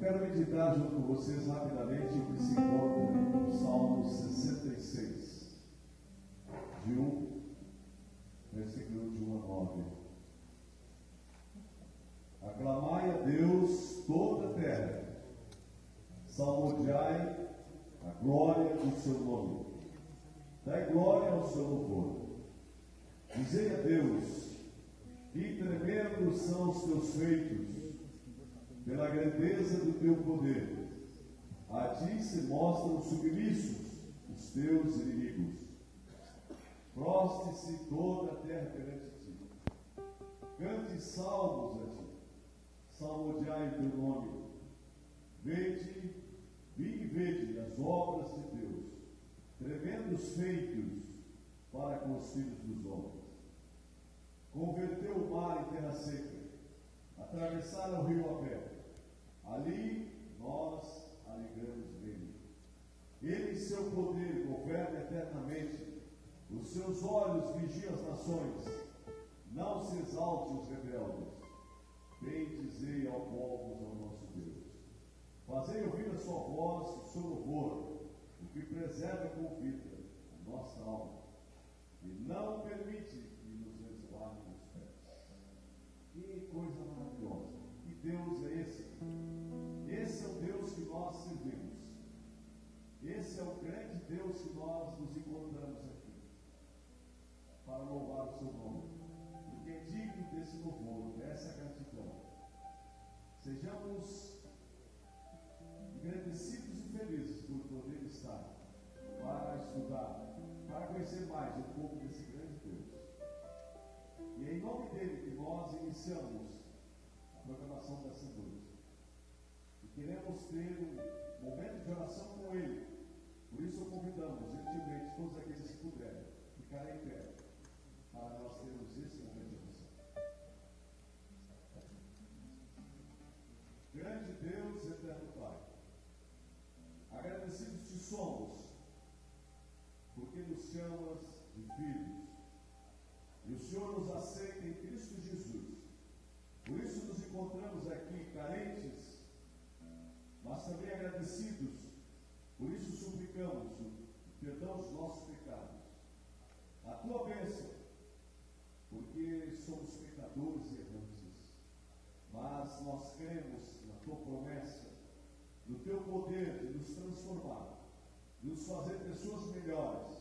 quero meditar junto com vocês rapidamente o que se encontra no Salmo 66, de 1, versículo de 1 a 9. Aclamai a Deus toda a terra, salmodiai a glória do seu nome, dai glória ao seu louvor. Dizei a Deus, que tremendos são os teus feitos, pela grandeza do teu poder. A ti se mostram submissos os teus inimigos. Prostre-se toda a terra perante ti. Cante salmos a ti. Salmodiai o teu nome. Vinde e vede as obras de Deus, tremendos feitos para com os filhos dos homens. Converteu o mar em terra seca, atravessaram o rio a pé. Ali nós alegramos nele. Ele em seu poder governa eternamente. Os seus olhos vigiam as nações. Não se exalte os rebeldes. Bendizei ao povo ao nosso Deus. Fazei ouvir a sua voz, o seu louvor, o que preserva com vida a nossa alma, e não permite que nos resvalem os pés. Que coisa maravilhosa! Que Deus é esse? Esse é o Deus que nós servimos. Esse é o grande Deus que nós nos encontramos aqui para louvar o seu nome. Porque é digno desse louvor, dessa gratidão. Sejamos agradecidos e felizes por poder estar para estudar, para conhecer mais um pouco desse grande Deus. E é em nome dele que nós iniciamos a programação dessa noite. E queremos ter um momento de oração com ele. Por isso convidamos gentilmente todos aqueles que puderem ficar em pé para nós termos esse momento de oração. Grande Deus, eterno Pai, agradecidos te somos, porque nos chamas de filhos, e o Senhor nos aceita em Cristo Jesus. Por isso nos encontramos aqui carentes, mas também agradecidos. Por isso suplicamos o perdão dos nossos pecados, a tua bênção, porque somos pecadores e errantes, mas nós cremos na tua promessa, no teu poder de nos transformar, de nos fazer pessoas melhores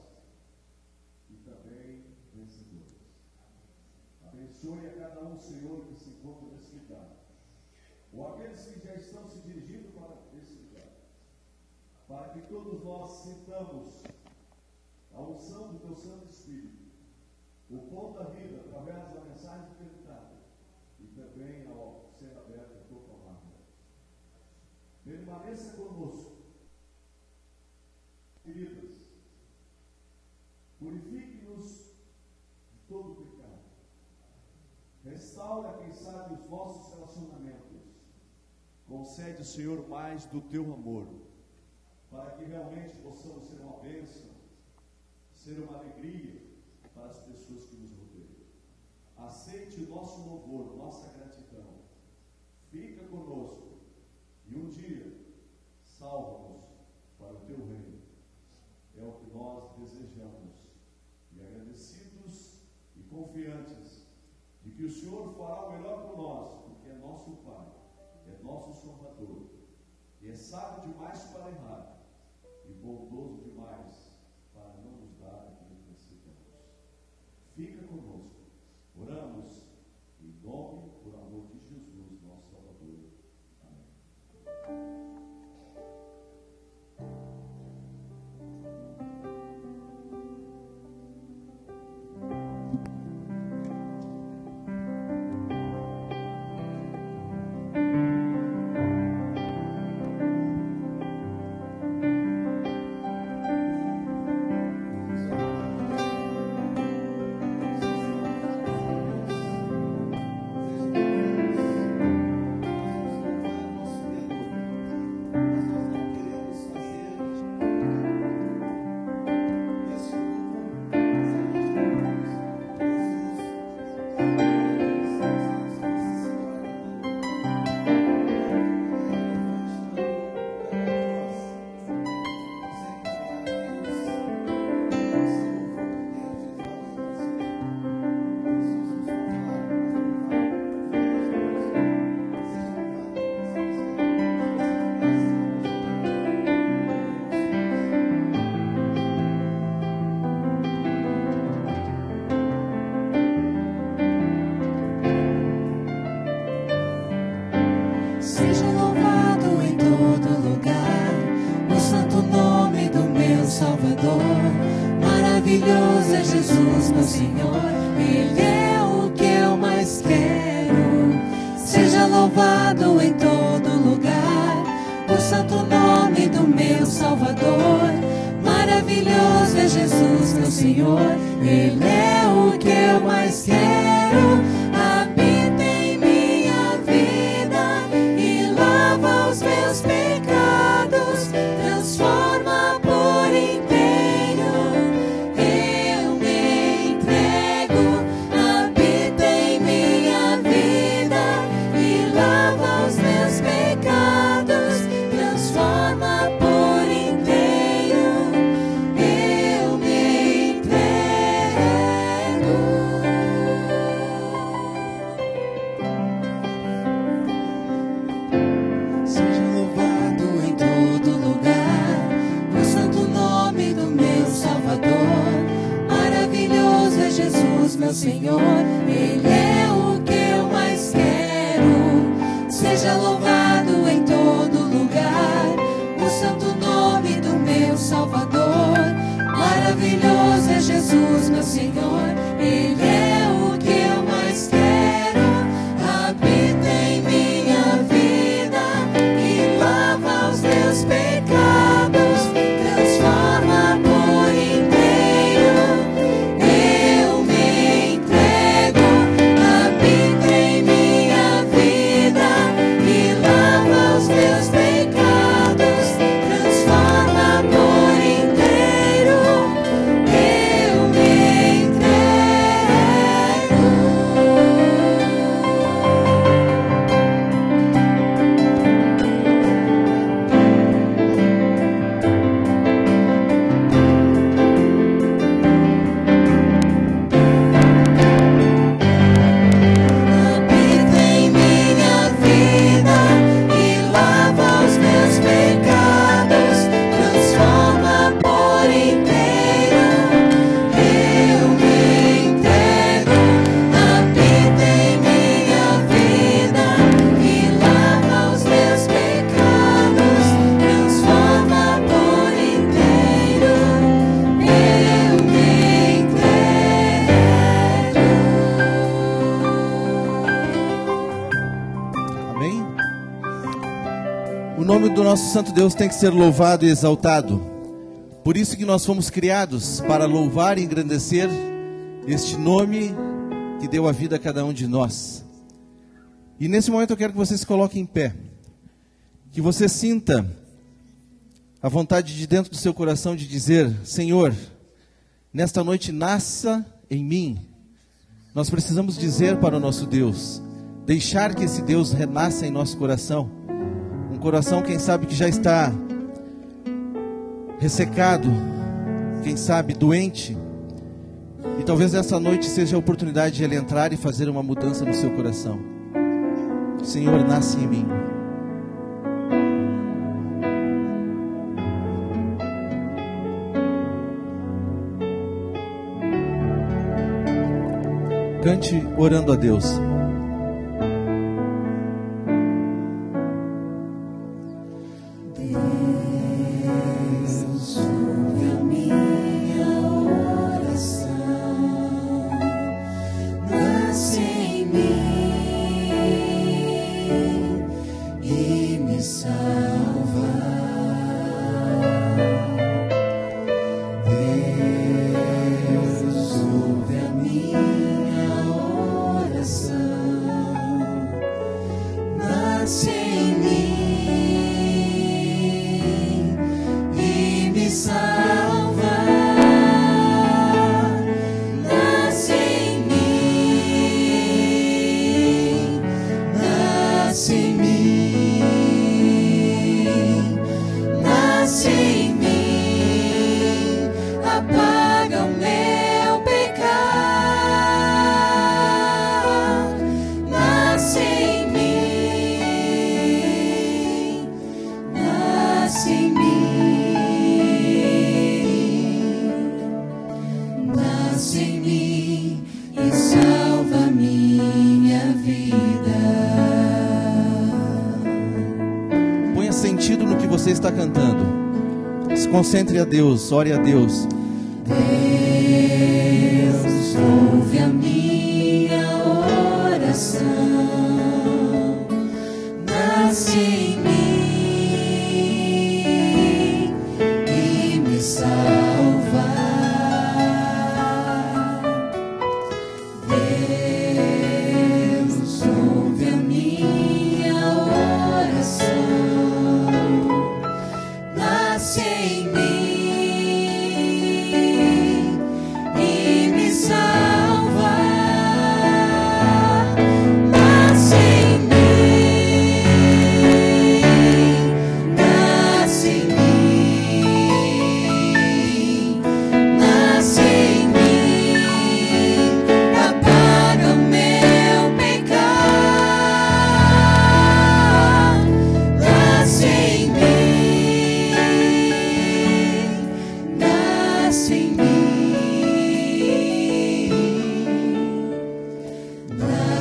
e também vencedores. Abençoe a cada um, Senhor, que se encontra nesse lugar, ou aqueles que já estão se dirigindo para esse lugar, para que todos nós sintamos a unção do teu Santo Espírito, o pão da vida, através da mensagem acreditada, e também ao ser aberto a tua palavra. Permaneça conosco, queridas, purifique-nos de todo o pecado, restaura, quem sabe, os nossos relacionamentos, concede, Senhor, mais do teu amor, para que realmente possamos ser uma bênção, ser uma alegria para as pessoas que nos rodeiam. Aceite o nosso louvor, nossa gratidão, fica conosco, e um dia salva-nos para o teu reino. É o que nós desejamos, e agradecidos e confiantes de que o Senhor fará o melhor por nós, porque é nosso Pai, é nosso Salvador, e é sábio demais para errar, e bondoso demais para não nos dar aquilo que necessitamos. Fica conosco. Oramos em nome, por amor de Jesus, nosso Salvador. Amém. Senhor, Ele é o que eu mais quero. Seja louvado em todo lugar o santo nome do meu Salvador. Maravilhoso é Jesus, meu Senhor, Ele é o que eu mais quero. Habita em minha vida e lava os meus pecados, transforma por inteiro. Eu me entrego. Habita em minha vida e lava os meus pecados, transforma por inteiro. Eu me entrego. Seja louvado em todo lugar o santo nome do meu Salvador. Maravilhoso é Jesus, meu Senhor, Ele é o que eu mais quero. Seja louvado em todo lugar o santo nome do meu Salvador. Maravilhoso é Jesus, meu Senhor, Ele é o que eu mais quero. Habita em minha vida e lava os meus pecados, transforma por inteiro. Eu me entrego. Habita em minha vida e lava os meus pecados, transforma por inteiro. Eu me entrego. Habita em minha vida e lava os meus pecados, transforma por inteiro. Eu me entrego. Habita em minha vida e lava os meus pecados, transforma por inteiro. Eu me entrego. Amém? O nome do nosso Santo Deus tem que ser louvado e exaltado. Por isso que nós fomos criados para louvar e engrandecer este nome que deu a vida a cada um de nós. E nesse momento eu quero que você se coloque em pé. Que você sinta a vontade de dentro do seu coração de dizer: Senhor, nesta noite nasça em mim. Nós precisamos dizer para o nosso Deus, deixar que esse Deus renasça em nosso coração. Um coração, quem sabe, que já está ressecado, quem sabe doente. E talvez essa noite seja a oportunidade de Ele entrar e fazer uma mudança no seu coração. Senhor, nasce em mim. Cante orando a Deus. Deus, ouve a minha oração, nasce em mim e me salva. Deus, ouve a minha oração, nasce em mim e me salva. Nasce em mim, nasce em mim, nasce em mim, apaga o meu pecado. Nasce em mim, nasce em mim, nasce em mim e salva minha vida. Ponha sentido no que você está cantando. Se concentre a Deus, ore a Deus. Deus,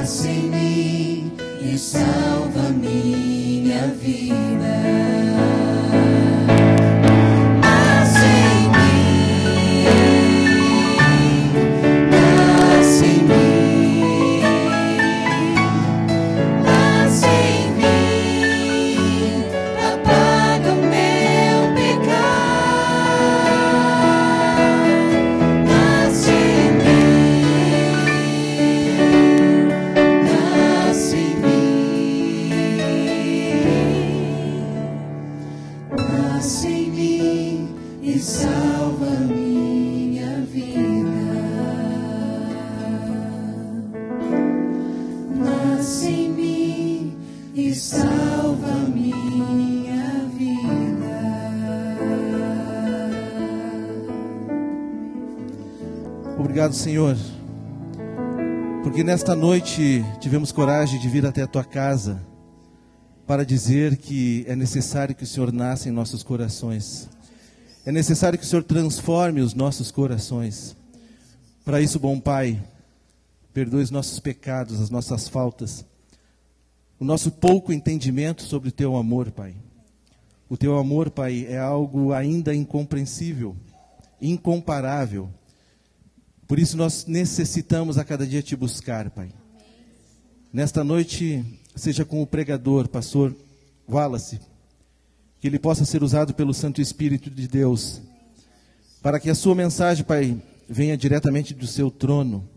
nasce em mim e salva minha vida. Nasce em mim, nasce em mim, nasce em mim, apaga o meu pecado. Nasce em mim, nasce em mim, nasce em mim e salva minha vida. Nasce em mim e salva minha vida. Obrigado, Senhor, porque nesta noite tivemos coragem de vir até a tua casa para dizer que é necessário que o Senhor nasça em nossos corações. É necessário que o Senhor transforme os nossos corações. Para isso, bom Pai, perdoe os nossos pecados, as nossas faltas, o nosso pouco entendimento sobre o teu amor, Pai. O teu amor, Pai, é algo ainda incompreensível, incomparável. Por isso nós necessitamos a cada dia te buscar, Pai. Nesta noite, seja com o pregador, pastor Wallace, que ele possa ser usado pelo Santo Espírito de Deus, para que a sua mensagem, Pai, venha diretamente do seu trono,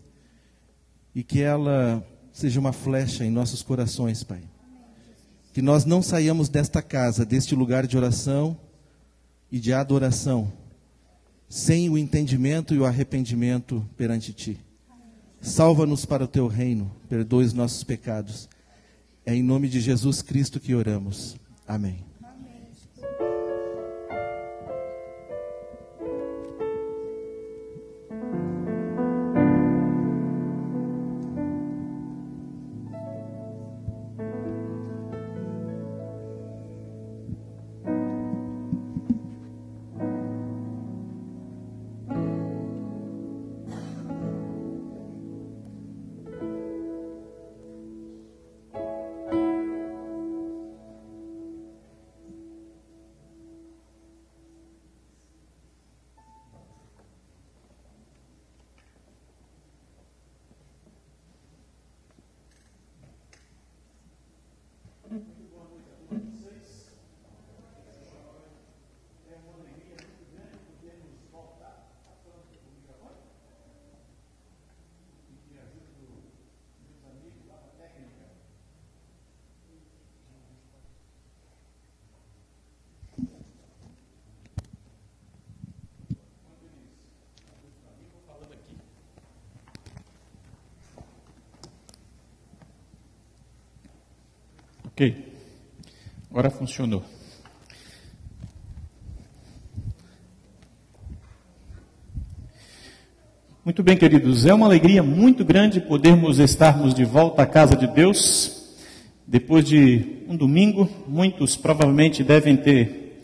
e que ela seja uma flecha em nossos corações, Pai. Que nós não saiamos desta casa, deste lugar de oração e de adoração, sem o entendimento e o arrependimento perante Ti. Salva-nos para o Teu reino, perdoe os nossos pecados. É em nome de Jesus Cristo que oramos. Amém. Ok, agora funcionou. Muito bem, queridos, é uma alegria muito grande podermos estarmos de volta à casa de Deus. Depois de um domingo, muitos provavelmente devem ter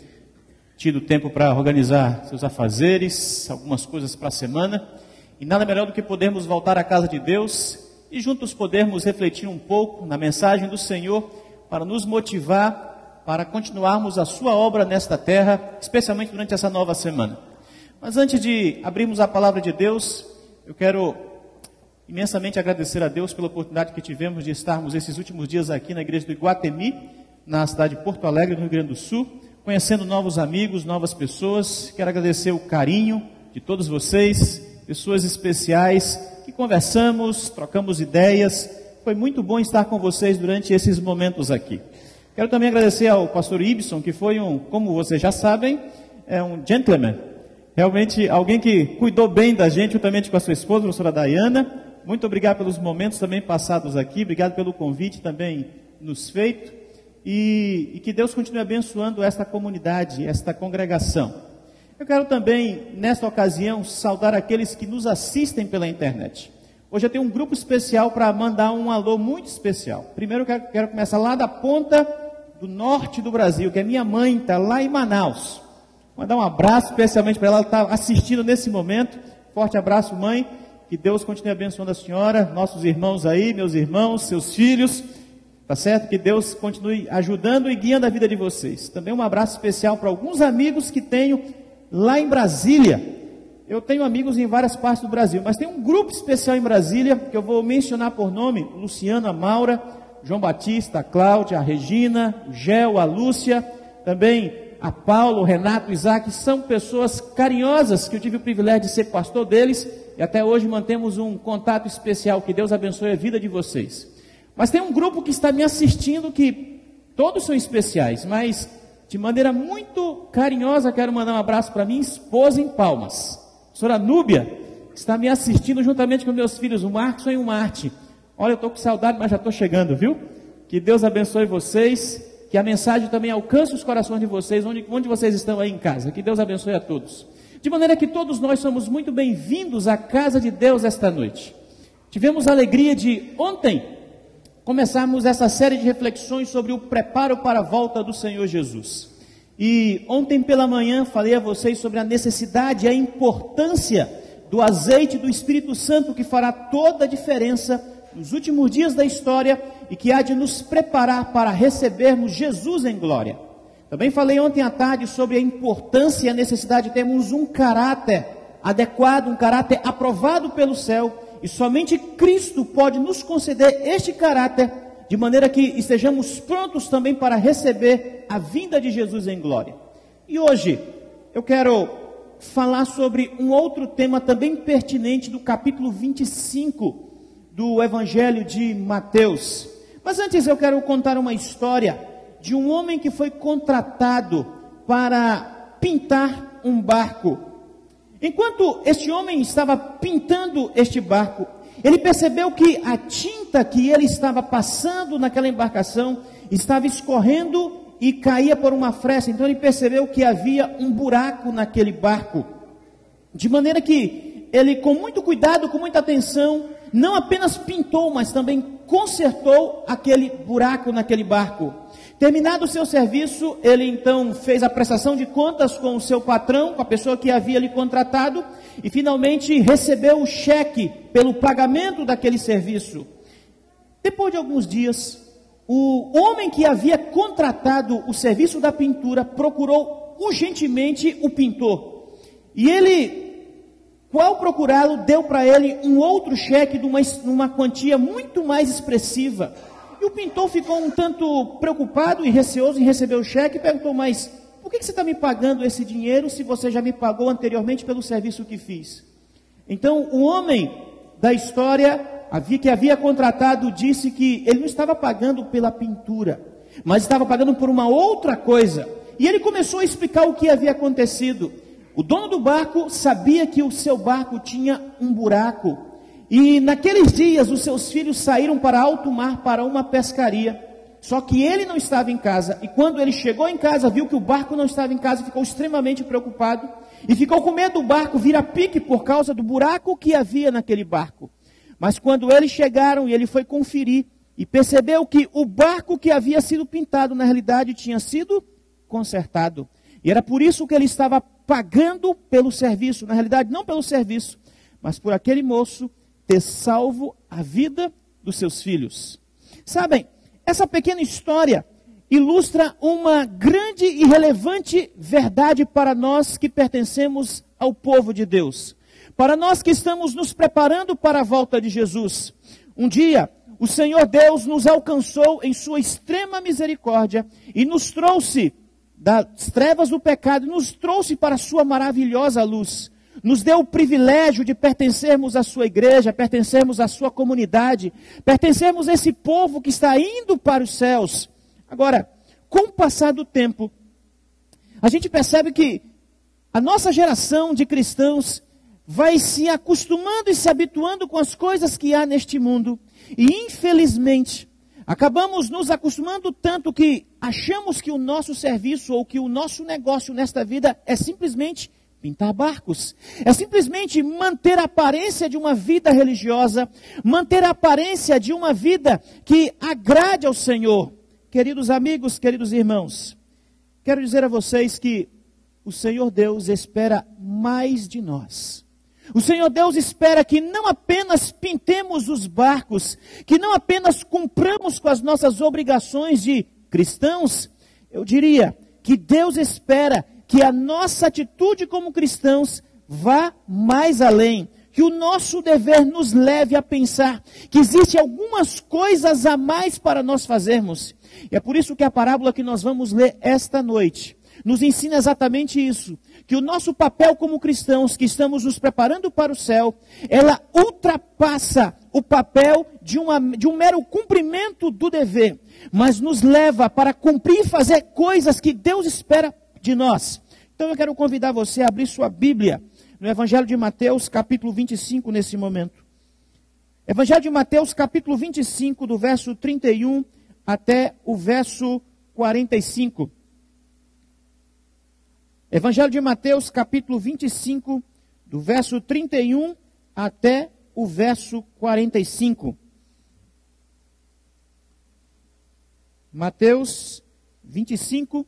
tido tempo para organizar seus afazeres, algumas coisas para a semana. E nada melhor do que podermos voltar à casa de Deus e juntos podermos refletir um pouco na mensagem do Senhor, para nos motivar para continuarmos a sua obra nesta terra, especialmente durante essa nova semana. Mas antes de abrirmos a palavra de Deus, eu quero imensamente agradecer a Deus pela oportunidade que tivemos de estarmos esses últimos dias aqui na igreja do Iguatemi, na cidade de Porto Alegre, no Rio Grande do Sul, conhecendo novos amigos, novas pessoas. Quero agradecer o carinho de todos vocês, pessoas especiais, que conversamos, trocamos ideias. Foi muito bom estar com vocês durante esses momentos aqui. Quero também agradecer ao pastor Ibson, que foi como vocês já sabem, um gentleman. Realmente alguém que cuidou bem da gente, juntamente com a sua esposa, a professora Dayana. Muito obrigado pelos momentos também passados aqui. Obrigado pelo convite também nos feito. E que Deus continue abençoando esta comunidade, esta congregação. Eu quero também, nesta ocasião, saudar aqueles que nos assistem pela internet. Hoje eu tenho um grupo especial para mandar um alô muito especial. Primeiro eu quero começar lá da ponta do norte do Brasil, que é minha mãe, está lá em Manaus. Mandar um abraço especialmente para ela, ela está assistindo nesse momento. Forte abraço, mãe. Que Deus continue abençoando a senhora, nossos irmãos aí, meus irmãos, seus filhos, tá certo? Que Deus continue ajudando e guiando a vida de vocês. Também um abraço especial para alguns amigos que tenho lá em Brasília. Eu tenho amigos em várias partes do Brasil, mas tem um grupo especial em Brasília, que eu vou mencionar por nome: Luciana, Maura, João Batista, a Cláudia, a Regina, o Gel, a Lúcia, também a Paulo, o Renato, o Isaac. São pessoas carinhosas que eu tive o privilégio de ser pastor deles, e até hoje mantemos um contato especial. Que Deus abençoe a vida de vocês. Mas tem um grupo que está me assistindo, que todos são especiais, mas de maneira muito carinhosa quero mandar um abraço para minha esposa em Palmas, a senhora Núbia, que está me assistindo juntamente com meus filhos, o Marcos e o Marte. Olha, eu estou com saudade, mas já estou chegando, viu? Que Deus abençoe vocês, que a mensagem também alcance os corações de vocês, onde vocês estão aí em casa. Que Deus abençoe a todos. De maneira que todos nós somos muito bem-vindos à casa de Deus esta noite. Tivemos a alegria de ontem começarmos essa série de reflexões sobre o preparo para a volta do Senhor Jesus. E ontem pela manhã falei a vocês sobre a necessidade e a importância do azeite do Espírito Santo, que fará toda a diferença nos últimos dias da história e que há de nos preparar para recebermos Jesus em glória. Também falei ontem à tarde sobre a importância e a necessidade de termos um caráter adequado, um caráter aprovado pelo céu, e somente Cristo pode nos conceder este caráter, de maneira que estejamos prontos também para receber a vinda de Jesus em glória. E hoje eu quero falar sobre um outro tema também pertinente do capítulo 25 do Evangelho de Mateus. Mas antes eu quero contar uma história de um homem que foi contratado para pintar um barco. Enquanto este homem estava pintando este barco, ele percebeu que a tinta que ele estava passando naquela embarcação estava escorrendo e caía por uma fresta. Então ele percebeu que havia um buraco naquele barco, de maneira que ele, com muito cuidado, com muita atenção, não apenas pintou, mas também consertou aquele buraco naquele barco. Terminado o seu serviço, ele então fez a prestação de contas com o seu patrão, com a pessoa que havia lhe contratado, e finalmente recebeu o cheque pelo pagamento daquele serviço. Depois de alguns dias, o homem que havia contratado o serviço da pintura procurou urgentemente o pintor. E ele, ao procurá-lo, deu para ele um outro cheque de uma quantia muito mais expressiva. E o pintor ficou um tanto preocupado e receoso em receber o cheque e perguntou: mas por que você está me pagando esse dinheiro se você já me pagou anteriormente pelo serviço que fiz? Então o homem da história que havia contratado disse que ele não estava pagando pela pintura, mas estava pagando por uma outra coisa. E ele começou a explicar o que havia acontecido. O dono do barco sabia que o seu barco tinha um buraco, e naqueles dias os seus filhos saíram para alto mar para uma pescaria, só que ele não estava em casa. E quando ele chegou em casa, viu que o barco não estava em casa, ficou extremamente preocupado e ficou com medo do barco vir a pique por causa do buraco que havia naquele barco. Mas quando eles chegaram e ele foi conferir e percebeu que o barco que havia sido pintado na realidade tinha sido consertado, e era por isso que ele estava pagando pelo serviço, na realidade não pelo serviço, mas por aquele moço ter salvo a vida dos seus filhos. Sabem, essa pequena história ilustra uma grande e relevante verdade para nós que pertencemos ao povo de Deus, para nós que estamos nos preparando para a volta de Jesus. Um dia, o Senhor Deus nos alcançou em sua extrema misericórdia e nos trouxe das trevas do pecado, nos trouxe para a sua maravilhosa luz. Nos deu o privilégio de pertencermos à sua igreja, pertencermos à sua comunidade, pertencermos a esse povo que está indo para os céus. Agora, com o passar do tempo, a gente percebe que a nossa geração de cristãos vai se acostumando e se habituando com as coisas que há neste mundo. E infelizmente, acabamos nos acostumando tanto que achamos que o nosso serviço ou que o nosso negócio nesta vida é simplesmente pintar barcos, é simplesmente manter a aparência de uma vida religiosa, manter a aparência de uma vida que agrade ao Senhor. Queridos amigos, queridos irmãos, quero dizer a vocês que o Senhor Deus espera mais de nós. O Senhor Deus espera que não apenas pintemos os barcos, que não apenas cumpramos com as nossas obrigações de cristãos. Eu diria que Deus espera que a nossa atitude como cristãos vá mais além, que o nosso dever nos leve a pensar que existem algumas coisas a mais para nós fazermos. E é por isso que a parábola que nós vamos ler esta noite nos ensina exatamente isso, que o nosso papel como cristãos, que estamos nos preparando para o céu, ela ultrapassa o papel de um mero cumprimento do dever, mas nos leva para cumprir e fazer coisas que Deus espera de nós. Então eu quero convidar você a abrir sua Bíblia no Evangelho de Mateus, capítulo 25, nesse momento. Evangelho de Mateus, capítulo 25, do verso 31 até o verso 45. Evangelho de Mateus, capítulo 25, do verso 31 até o verso 45. Mateus 25,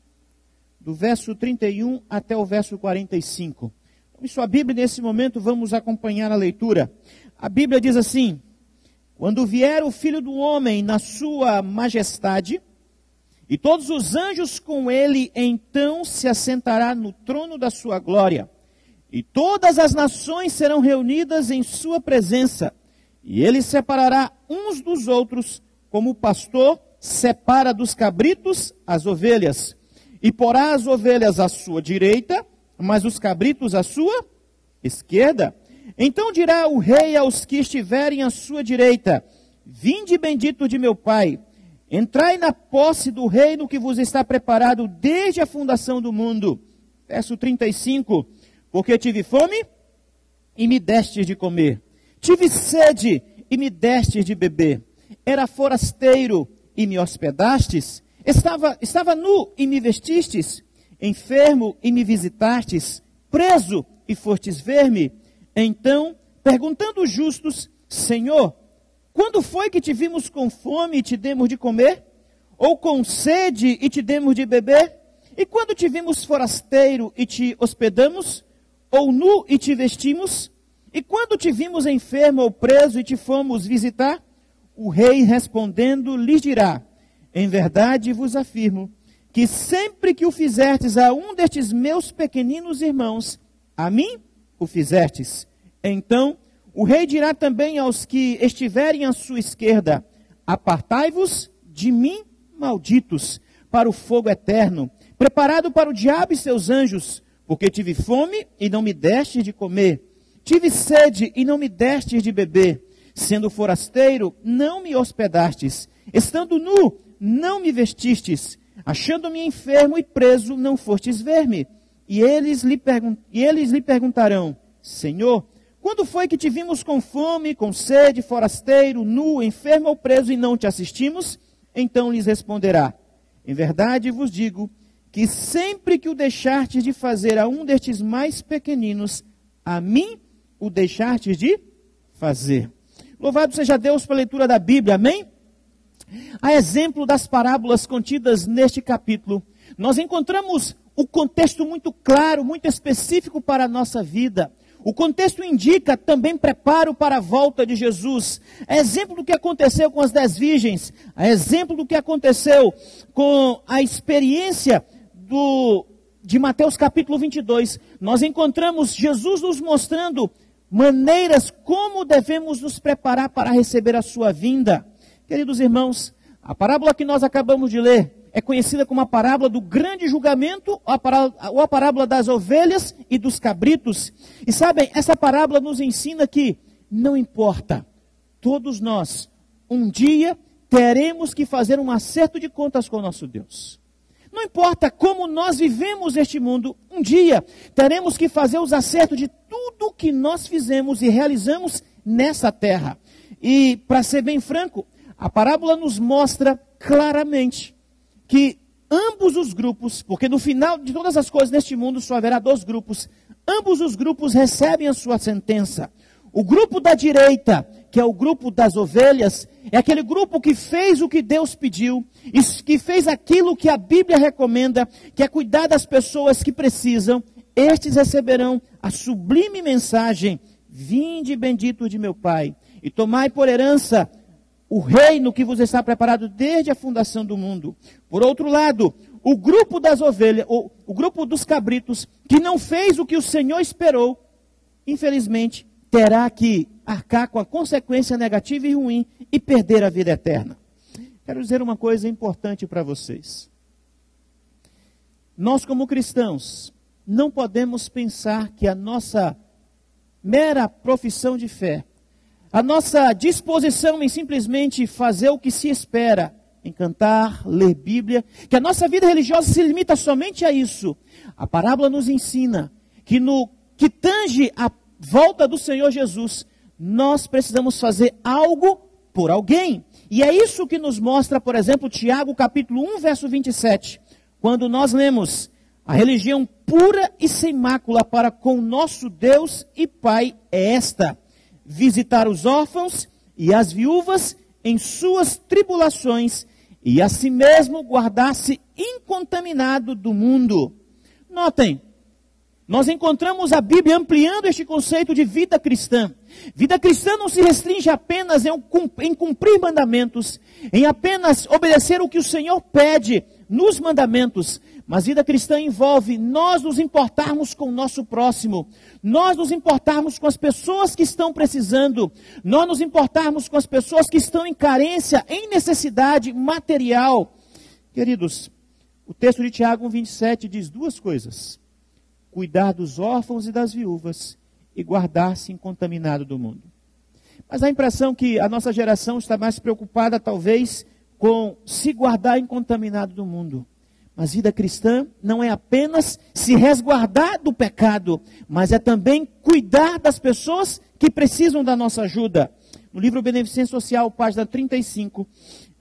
do verso 31 até o verso 45. Em sua Bíblia, nesse momento, vamos acompanhar a leitura. A Bíblia diz assim: quando vier o Filho do Homem na sua majestade, e todos os anjos com ele, então se assentará no trono da sua glória. E todas as nações serão reunidas em sua presença. E ele separará uns dos outros, como o pastor separa dos cabritos as ovelhas. E porá as ovelhas à sua direita, mas os cabritos à sua esquerda. Então dirá o rei aos que estiverem à sua direita: vinde bendito de meu Pai, entrai na posse do reino que vos está preparado desde a fundação do mundo. Verso 35, porque tive fome e me destes de comer, tive sede e me destes de beber, era forasteiro e me hospedastes, estava nu e me vestistes, enfermo e me visitastes, preso e fostes ver-me. Então, perguntando os justos: Senhor, quando foi que te vimos com fome e te demos de comer? Ou com sede e te demos de beber? E quando te vimos forasteiro e te hospedamos? Ou nu e te vestimos? E quando te vimos enfermo ou preso e te fomos visitar? O rei respondendo lhes dirá: em verdade vos afirmo, que sempre que o fizertes a um destes meus pequeninos irmãos, a mim o fizertes. Então o rei dirá também aos que estiverem à sua esquerda: apartai-vos de mim, malditos, para o fogo eterno, preparado para o diabo e seus anjos, porque tive fome e não me destes de comer, tive sede e não me destes de beber, sendo forasteiro, não me hospedastes, estando nu, não me vestistes, achando-me enfermo e preso, não fostes ver-me. E eles lhe perguntarão: Senhor, quando foi que te vimos com fome, com sede, forasteiro, nu, enfermo ou preso e não te assistimos? Então lhes responderá: em verdade vos digo, que sempre que o deixastes de fazer a um destes mais pequeninos, a mim o deixastes de fazer. Louvado seja Deus pela leitura da Bíblia, amém? A exemplo das parábolas contidas neste capítulo, nós encontramos o contexto muito claro, muito específico para a nossa vida. O contexto indica também preparo para a volta de Jesus. É exemplo do que aconteceu com as 10 virgens. É exemplo do que aconteceu com a experiência de Mateus capítulo 22. Nós encontramos Jesus nos mostrando maneiras como devemos nos preparar para receber a sua vinda. Queridos irmãos, a parábola que nós acabamos de ler é conhecida como a parábola do grande julgamento, ou a parábola das ovelhas e dos cabritos. E sabem, essa parábola nos ensina que não importa, todos nós, um dia, teremos que fazer um acerto de contas com o nosso Deus. Não importa como nós vivemos este mundo, um dia teremos que fazer os acertos de tudo que nós fizemos e realizamos nessa terra. E, para ser bem franco, a parábola nos mostra claramente que ambos os grupos, porque no final de todas as coisas neste mundo só haverá 2 grupos, ambos os grupos recebem a sua sentença. O grupo da direita, que é o grupo das ovelhas, é aquele grupo que fez o que Deus pediu, que fez aquilo que a Bíblia recomenda, que é cuidar das pessoas que precisam. Estes receberão a sublime mensagem: vinde bendito de meu Pai, e tomai por herança o reino que vos está preparado desde a fundação do mundo. Por outro lado, o grupo das ovelhas, o grupo dos cabritos, que não fez o que o Senhor esperou, infelizmente, terá que arcar com a consequência negativa e ruim e perder a vida eterna. Quero dizer uma coisa importante para vocês. Nós, como cristãos, não podemos pensar que a nossa mera profissão de fé, a nossa disposição em simplesmente fazer o que se espera, em cantar, ler Bíblia, que a nossa vida religiosa se limita somente a isso. A parábola nos ensina que no que tange a volta do Senhor Jesus, nós precisamos fazer algo por alguém. E é isso que nos mostra, por exemplo, Tiago capítulo 1, verso 27, quando nós lemos: a religião pura e sem mácula para com nosso Deus e Pai é esta: visitar os órfãos e as viúvas em suas tribulações, e a si mesmo guardar-se incontaminado do mundo. Notem, nós encontramos a Bíblia ampliando este conceito de vida cristã. Vida cristã não se restringe apenas em cumprir mandamentos, em apenas obedecer o que o Senhor pede nos mandamentos, mas vida cristã envolve nós nos importarmos com o nosso próximo, nós nos importarmos com as pessoas que estão precisando, nós nos importarmos com as pessoas que estão em carência, em necessidade material. Queridos, o texto de Tiago 1,27 diz duas coisas: cuidar dos órfãos e das viúvas e guardar-se incontaminado do mundo. Mas a impressão que a nossa geração está mais preocupada talvez com se guardar incontaminado do mundo. Mas vida cristã não é apenas se resguardar do pecado, mas é também cuidar das pessoas que precisam da nossa ajuda. No livro Beneficência Social, página 35,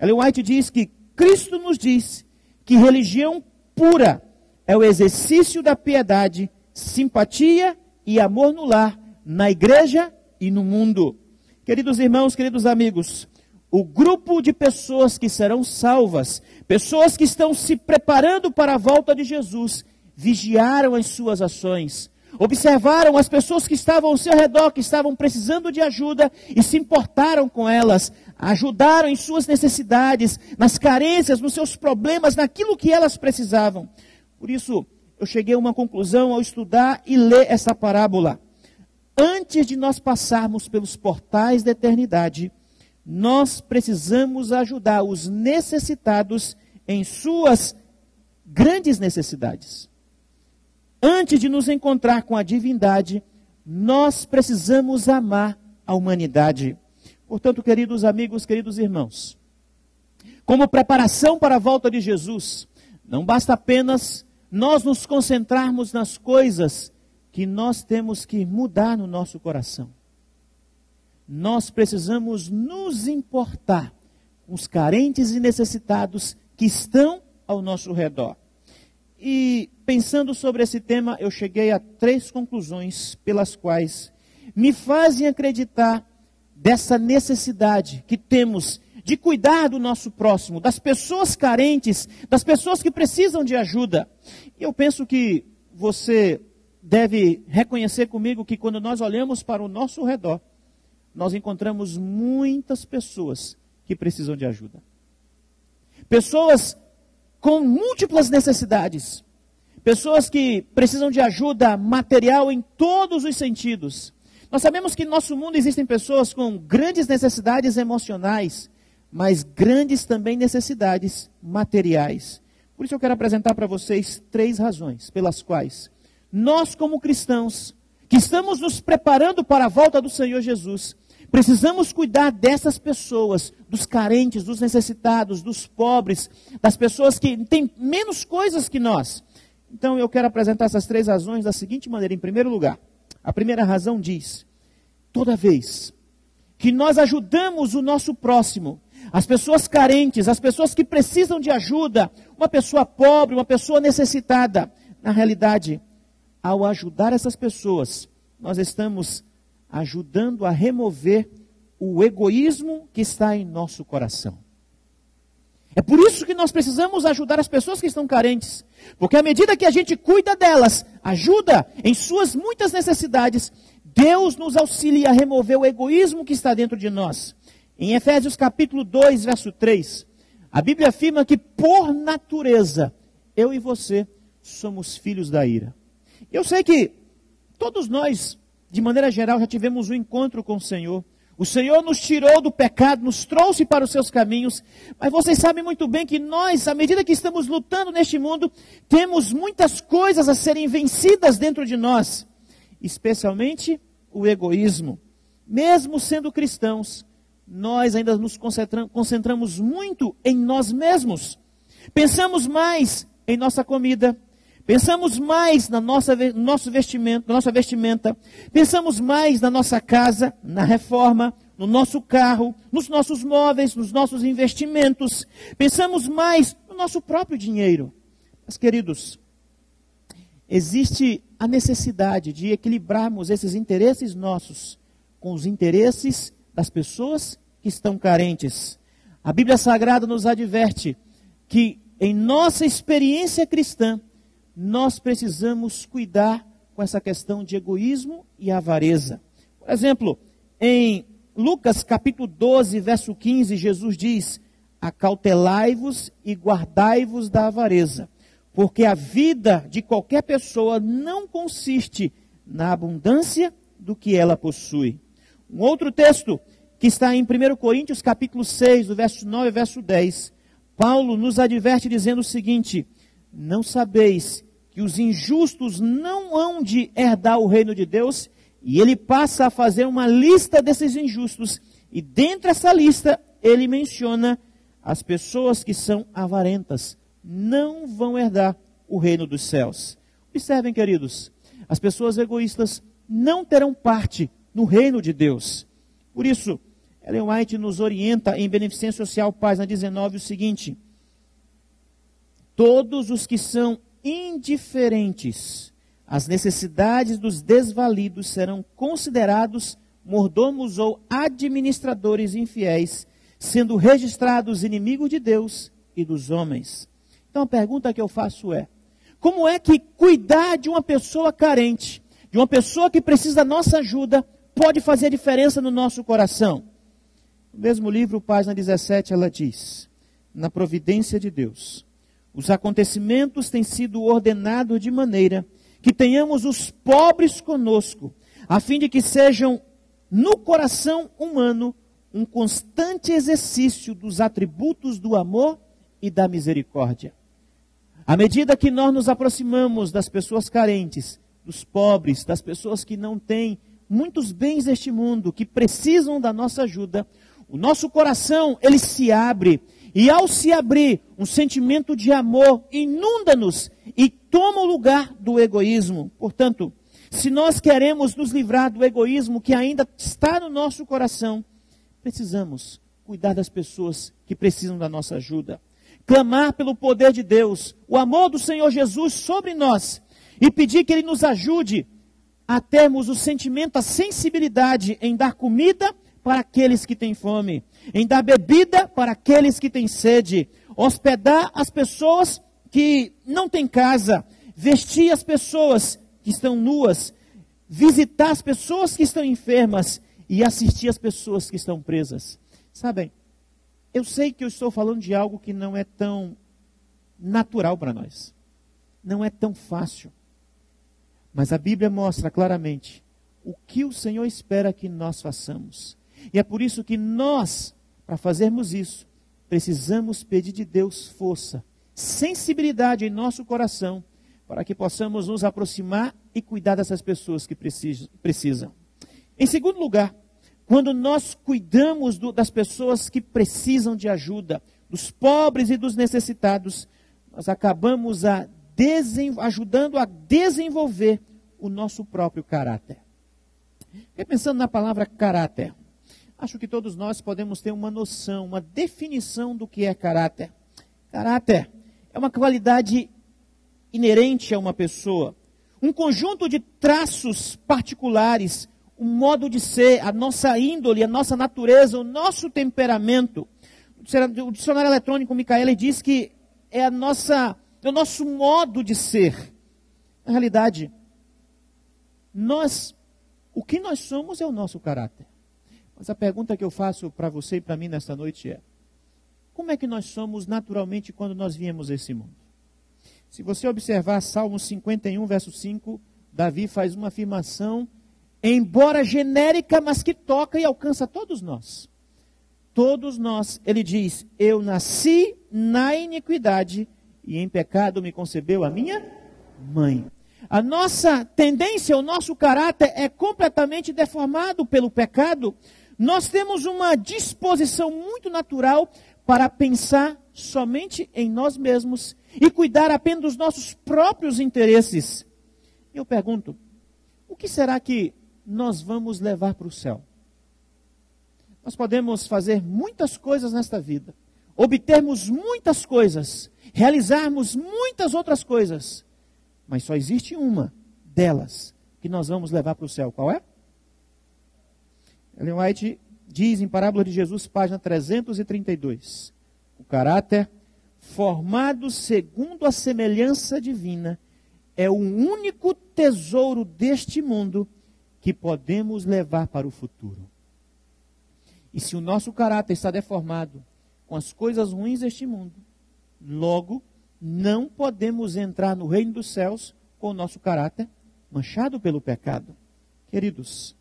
Ellen White diz que Cristo nos diz que religião pura é o exercício da piedade, simpatia e amor no lar, na igreja e no mundo. Queridos irmãos, queridos amigos, o grupo de pessoas que serão salvas, pessoas que estão se preparando para a volta de Jesus, vigiaram as suas ações, observaram as pessoas que estavam ao seu redor, que estavam precisando de ajuda e se importaram com elas, ajudaram em suas necessidades, nas carências, nos seus problemas, naquilo que elas precisavam. Por isso, eu cheguei a uma conclusão ao estudar e ler essa parábola. Antes de nós passarmos pelos portais da eternidade, nós precisamos ajudar os necessitados em suas grandes necessidades. Antes de nos encontrar com a divindade, nós precisamos amar a humanidade. Portanto, queridos amigos, queridos irmãos, como preparação para a volta de Jesus, não basta apenas nós nos concentrarmos nas coisas que nós temos que mudar no nosso coração. Nós precisamos nos importar com os carentes e necessitados que estão ao nosso redor. E pensando sobre esse tema, eu cheguei a 3 conclusões pelas quais me fazem acreditar dessa necessidade que temos de cuidar do nosso próximo, das pessoas carentes, das pessoas que precisam de ajuda. E eu penso que você deve reconhecer comigo que quando nós olhamos para o nosso redor, nós encontramos muitas pessoas que precisam de ajuda. Pessoas com múltiplas necessidades. Pessoas que precisam de ajuda material em todos os sentidos. Nós sabemos que no nosso mundo existem pessoas com grandes necessidades emocionais, mas grandes também necessidades materiais. Por isso eu quero apresentar para vocês 3 razões pelas quais nós, como cristãos, que estamos nos preparando para a volta do Senhor Jesus, precisamos cuidar dessas pessoas, dos carentes, dos necessitados, dos pobres, das pessoas que têm menos coisas que nós. Então eu quero apresentar essas 3 razões da seguinte maneira. Em primeiro lugar, a primeira razão diz: toda vez que nós ajudamos o nosso próximo, as pessoas carentes, as pessoas que precisam de ajuda, uma pessoa pobre, uma pessoa necessitada, na realidade, ao ajudar essas pessoas, nós estamos ajudando a remover o egoísmo que está em nosso coração. É por isso que nós precisamos ajudar as pessoas que estão carentes, porque à medida que a gente cuida delas, ajuda em suas muitas necessidades, Deus nos auxilia a remover o egoísmo que está dentro de nós. Em Efésios capítulo 2, verso 3, a Bíblia afirma que por natureza, eu e você somos filhos da ira. Eu sei que todos nós, de maneira geral, já tivemos um encontro com o Senhor. O Senhor nos tirou do pecado, nos trouxe para os seus caminhos, mas vocês sabem muito bem que nós, à medida que estamos lutando neste mundo, temos muitas coisas a serem vencidas dentro de nós, especialmente o egoísmo. Mesmo sendo cristãos, nós ainda nos concentramos muito em nós mesmos. Pensamos mais em nossa comida, pensamos mais na nossa vestimenta, pensamos mais na nossa casa, na reforma, no nosso carro, nos nossos móveis, nos nossos investimentos, pensamos mais no nosso próprio dinheiro. Mas, queridos, existe a necessidade de equilibrarmos esses interesses nossos com os interesses das pessoas que estão carentes. A Bíblia Sagrada nos adverte que em nossa experiência cristã, nós precisamos cuidar com essa questão de egoísmo e avareza. Por exemplo, em Lucas capítulo 12, verso 15, Jesus diz: acautelai-vos e guardai-vos da avareza, porque a vida de qualquer pessoa não consiste na abundância do que ela possui. Um outro texto que está em 1 Coríntios capítulo 6, do verso 9 e verso 10, Paulo nos adverte dizendo o seguinte: não sabeis que os injustos não hão de herdar o reino de Deus? E ele passa a fazer uma lista desses injustos, e dentro dessa lista ele menciona as pessoas que são avarentas, não vão herdar o reino dos céus. Observem, queridos, as pessoas egoístas não terão parte no reino de Deus. Por isso, Ellen White nos orienta em Beneficência Social, página 19, o seguinte: todos os que são indiferentes às necessidades dos desvalidos serão considerados mordomos ou administradores infiéis, sendo registrados inimigos de Deus e dos homens. Então a pergunta que eu faço é: como é que cuidar de uma pessoa carente, de uma pessoa que precisa da nossa ajuda, pode fazer diferença no nosso coração? No mesmo livro, página 17, ela diz: na providência de Deus, os acontecimentos têm sido ordenados de maneira que tenhamos os pobres conosco, a fim de que sejam no coração humano um constante exercício dos atributos do amor e da misericórdia. À medida que nós nos aproximamos das pessoas carentes, dos pobres, das pessoas que não têm muitos bens deste mundo, que precisam da nossa ajuda, o nosso coração, ele se abre. E ao se abrir, um sentimento de amor inunda-nos e toma o lugar do egoísmo. Portanto, se nós queremos nos livrar do egoísmo que ainda está no nosso coração, precisamos cuidar das pessoas que precisam da nossa ajuda. Clamar pelo poder de Deus, o amor do Senhor Jesus sobre nós, e pedir que Ele nos ajude a termos o sentimento, a sensibilidade em dar comida para aqueles que têm fome, em dar bebida para aqueles que têm sede, hospedar as pessoas que não têm casa, vestir as pessoas que estão nuas, visitar as pessoas que estão enfermas e assistir as pessoas que estão presas. Sabem, eu sei que eu estou falando de algo que não é tão natural para nós, não é tão fácil, mas a Bíblia mostra claramente o que o Senhor espera que nós façamos. E é por isso que nós, para fazermos isso, precisamos pedir de Deus força, sensibilidade em nosso coração, para que possamos nos aproximar e cuidar dessas pessoas que precisam. Em segundo lugar, quando nós cuidamos das pessoas que precisam de ajuda, dos pobres e dos necessitados, nós acabamos ajudando a desenvolver o nosso próprio caráter. Fiquei pensando na palavra caráter. Acho que todos nós podemos ter uma noção, uma definição do que é caráter. Caráter é uma qualidade inerente a uma pessoa, um conjunto de traços particulares, um modo de ser, a nossa índole, a nossa natureza, o nosso temperamento. O dicionário eletrônico Micaela diz que é o nosso modo de ser. Na realidade, nós O que nós somos é o nosso caráter. Mas a pergunta que eu faço para você e para mim nesta noite é: como é que nós somos naturalmente quando nós viemos a esse mundo? Se você observar Salmo 51, verso 5, Davi faz uma afirmação, embora genérica, mas que toca e alcança todos nós. Todos nós, ele diz, eu nasci na iniquidade e em pecado me concebeu a minha mãe. A nossa tendência, o nosso caráter é completamente deformado pelo pecado. Nós temos uma disposição muito natural para pensar somente em nós mesmos e cuidar apenas dos nossos próprios interesses. Eu pergunto, o que será que nós vamos levar para o céu? Nós podemos fazer muitas coisas nesta vida, obtermos muitas coisas, realizarmos muitas outras coisas, mas só existe uma delas que nós vamos levar para o céu. Qual é? Ellen White diz em Parábola de Jesus, página 332, o caráter formado segundo a semelhança divina é o único tesouro deste mundo que podemos levar para o futuro. E se o nosso caráter está deformado com as coisas ruins deste mundo, logo não podemos entrar no reino dos céus com o nosso caráter manchado pelo pecado. Queridos,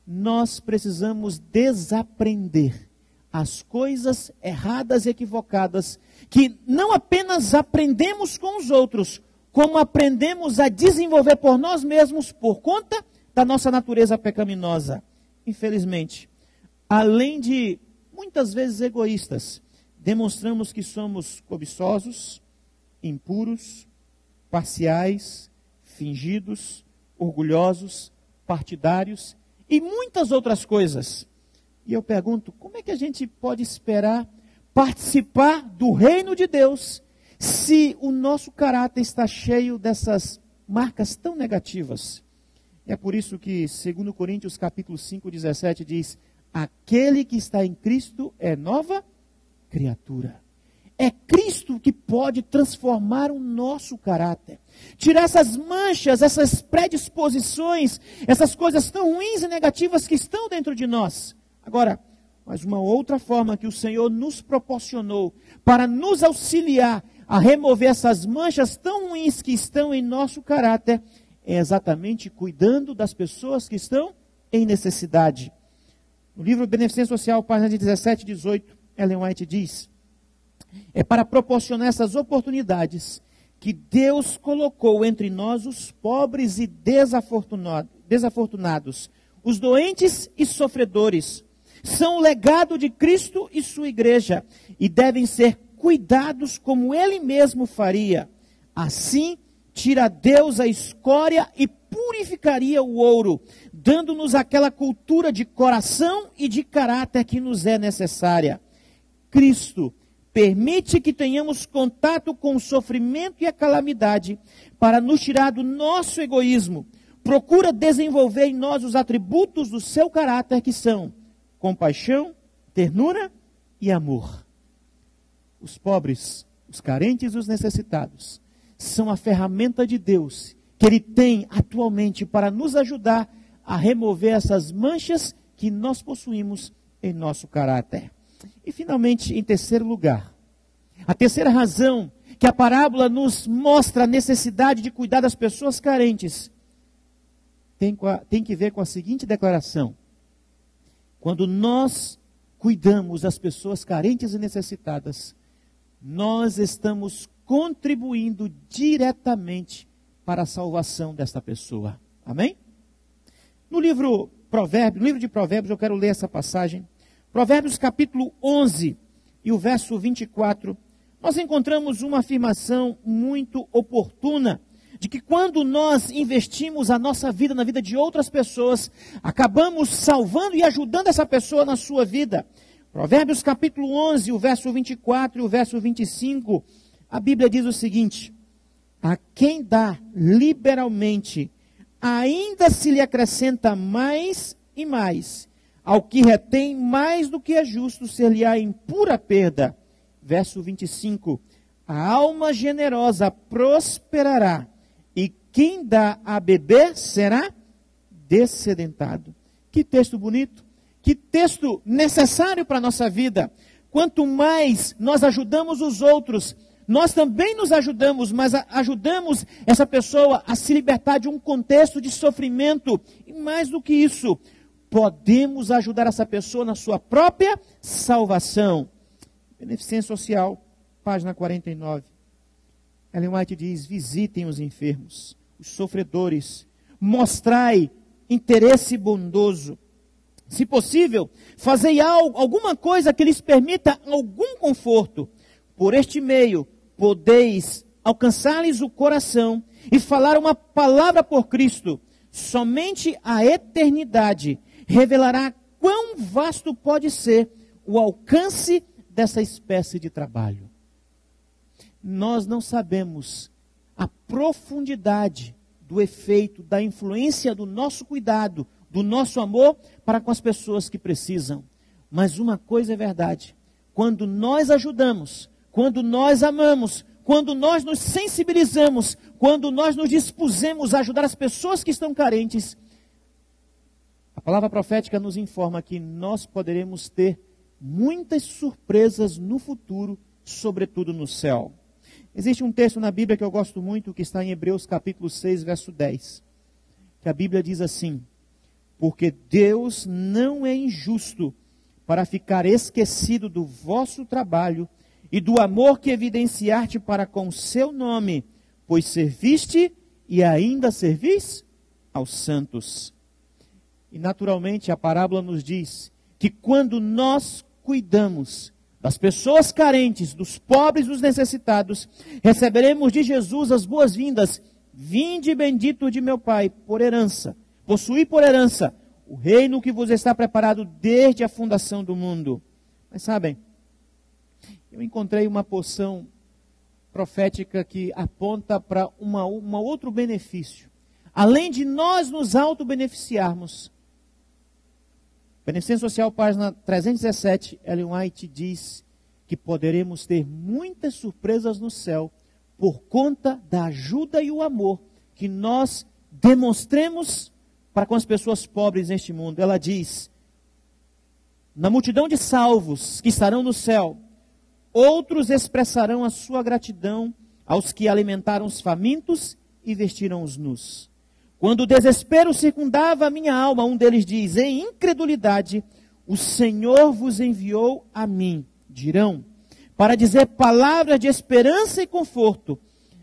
nós precisamos desaprender as coisas erradas e equivocadas que não apenas aprendemos com os outros, como aprendemos a desenvolver por nós mesmos por conta da nossa natureza pecaminosa. Infelizmente, além de muitas vezes egoístas, demonstramos que somos cobiçosos, impuros, parciais, fingidos, orgulhosos, partidários e muitas outras coisas. E eu pergunto, como é que a gente pode esperar participar do reino de Deus se o nosso caráter está cheio dessas marcas tão negativas? É por isso que 2 Coríntios capítulo 5, 17 diz, aquele que está em Cristo é nova criatura. É Cristo que pode transformar o nosso caráter. Tirar essas manchas, essas predisposições, essas coisas tão ruins e negativas que estão dentro de nós. Agora, mas uma outra forma que o Senhor nos proporcionou para nos auxiliar a remover essas manchas tão ruins que estão em nosso caráter é exatamente cuidando das pessoas que estão em necessidade. No livro Beneficência Social, página 17 e 18, Ellen White diz, é para proporcionar essas oportunidades que Deus colocou entre nós os pobres e desafortunados, os doentes e sofredores. São o legado de Cristo e sua igreja e devem ser cuidados como Ele mesmo faria. Assim, tira Deus a escória e purificaria o ouro, dando-nos aquela cultura de coração e de caráter que nos é necessária. Cristo permite que tenhamos contato com o sofrimento e a calamidade para nos tirar do nosso egoísmo. Procura desenvolver em nós os atributos do seu caráter que são compaixão, ternura e amor. Os pobres, os carentes e os necessitados são a ferramenta de Deus que Ele tem atualmente para nos ajudar a remover essas manchas que nós possuímos em nosso caráter. E finalmente, em terceiro lugar, a terceira razão que a parábola nos mostra a necessidade de cuidar das pessoas carentes tem que ver com a seguinte declaração: quando nós cuidamos das pessoas carentes e necessitadas, nós estamos contribuindo diretamente para a salvação desta pessoa. Amém? No livro de Provérbios, eu quero ler essa passagem. Provérbios capítulo 11 e o verso 24, nós encontramos uma afirmação muito oportuna, de que quando nós investimos a nossa vida na vida de outras pessoas, acabamos salvando e ajudando essa pessoa na sua vida. Provérbios capítulo 11, o verso 24 e o verso 25, a Bíblia diz o seguinte: a quem dá liberalmente, ainda se lhe acrescenta mais e mais. Ao que retém mais do que é justo, ser-lhe-á em pura perda. Verso 25. A alma generosa prosperará, e quem dá a beber será descedentado. Que texto bonito, que texto necessário para a nossa vida. Quanto mais nós ajudamos os outros, nós também nos ajudamos, mas ajudamos essa pessoa a se libertar de um contexto de sofrimento. E mais do que isso, podemos ajudar essa pessoa na sua própria salvação. Beneficência social, página 49. Ellen White diz: visitem os enfermos, os sofredores, mostrai interesse bondoso. Se possível, fazei alguma coisa que lhes permita algum conforto. Por este meio, podeis alcançar-lhes o coração e falar uma palavra por Cristo. Somente a eternidade revelará quão vasto pode ser o alcance dessa espécie de trabalho. Nós não sabemos a profundidade do efeito, da influência do nosso cuidado, do nosso amor para com as pessoas que precisam. Mas uma coisa é verdade: quando nós ajudamos, quando nós amamos, quando nós nos sensibilizamos, quando nós nos dispusemos a ajudar as pessoas que estão carentes, a palavra profética nos informa que nós poderemos ter muitas surpresas no futuro, sobretudo no céu. Existe um texto na Bíblia que eu gosto muito, que está em Hebreus capítulo 6, verso 10, que a Bíblia diz assim: porque Deus não é injusto para ficar esquecido do vosso trabalho e do amor que evidenciaste para com o seu nome, pois serviste e ainda servis aos santos. E naturalmente a parábola nos diz que quando nós cuidamos das pessoas carentes, dos pobres, dos necessitados, receberemos de Jesus as boas-vindas. Vinde bendito de meu Pai, por herança, possuí por herança o reino que vos está preparado desde a fundação do mundo. Mas sabem, eu encontrei uma porção profética que aponta para um outro benefício. Além de nós nos auto-beneficiarmos, Beneficência Social, página 317, Ellen White diz que poderemos ter muitas surpresas no céu por conta da ajuda e o amor que nós demonstremos para com as pessoas pobres neste mundo. Ela diz: na multidão de salvos que estarão no céu, outros expressarão a sua gratidão aos que alimentaram os famintos e vestiram os nus. Quando o desespero circundava a minha alma, um deles diz: em incredulidade, o Senhor vos enviou a mim, dirão, para dizer palavras de esperança e conforto.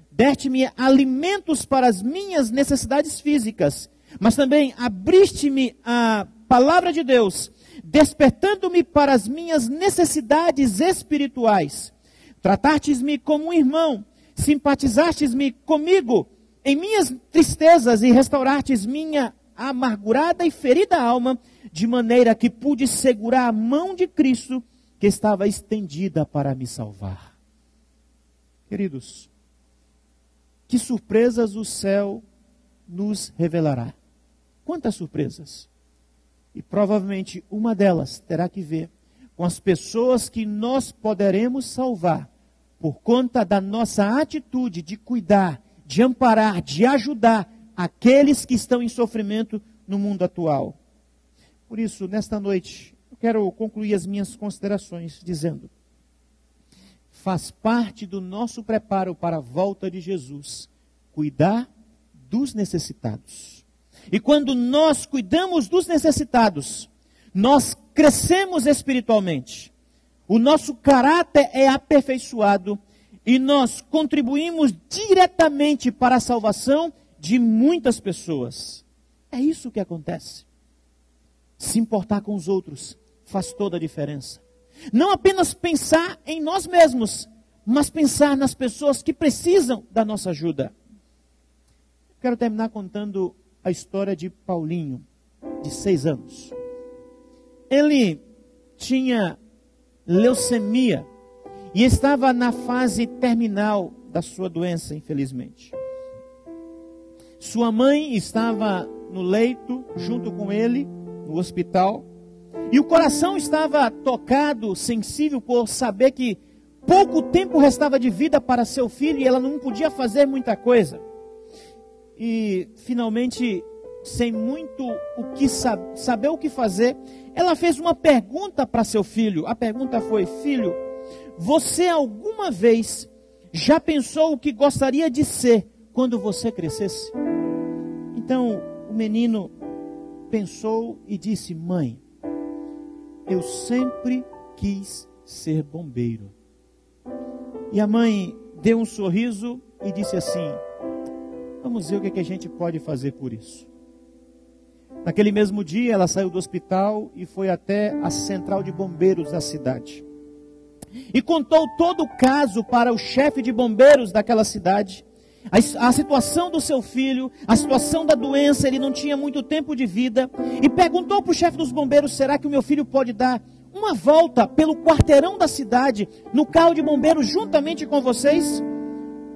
Deste-me alimentos para as minhas necessidades físicas, mas também abriste-me a palavra de Deus, despertando-me para as minhas necessidades espirituais. Tratastes-me como um irmão, simpatizastes-me comigo em minhas tristezas e restaurastes minha amargurada e ferida alma, de maneira que pude segurar a mão de Cristo que estava estendida para me salvar. Queridos, que surpresas o céu nos revelará. Quantas surpresas! E provavelmente uma delas terá que ver com as pessoas que nós poderemos salvar por conta da nossa atitude de cuidar, de amparar, de ajudar aqueles que estão em sofrimento no mundo atual. Por isso, nesta noite, eu quero concluir as minhas considerações dizendo: faz parte do nosso preparo para a volta de Jesus cuidar dos necessitados. E quando nós cuidamos dos necessitados, nós crescemos espiritualmente. O nosso caráter é aperfeiçoado e nós contribuímos diretamente para a salvação de muitas pessoas. É isso que acontece. Se importar com os outros faz toda a diferença. Não apenas pensar em nós mesmos, mas pensar nas pessoas que precisam da nossa ajuda. Quero terminar contando a história de Paulinho, de 6 anos. Ele tinha leucemia e estava na fase terminal da sua doença, infelizmente. Sua mãe estava no leito, junto com ele, no hospital, e o coração estava tocado, sensível, por saber que pouco tempo restava de vida para seu filho e ela não podia fazer muita coisa. E finalmente sem muito o que saber o que fazer, ela fez uma pergunta para seu filho. A pergunta foi: filho, você alguma vez já pensou o que gostaria de ser quando você crescesse? Então o menino pensou e disse: mãe, eu sempre quis ser bombeiro. E a mãe deu um sorriso e disse assim: vamos ver o que a gente pode fazer por isso. Naquele mesmo dia ela saiu do hospital e foi até a central de bombeiros da cidade. E contou todo o caso para o chefe de bombeiros daquela cidade. A situação do seu filho, a situação da doença, ele não tinha muito tempo de vida. E perguntou para o chefe dos bombeiros: será que o meu filho pode dar uma volta pelo quarteirão da cidade, no carro de bombeiros, juntamente com vocês?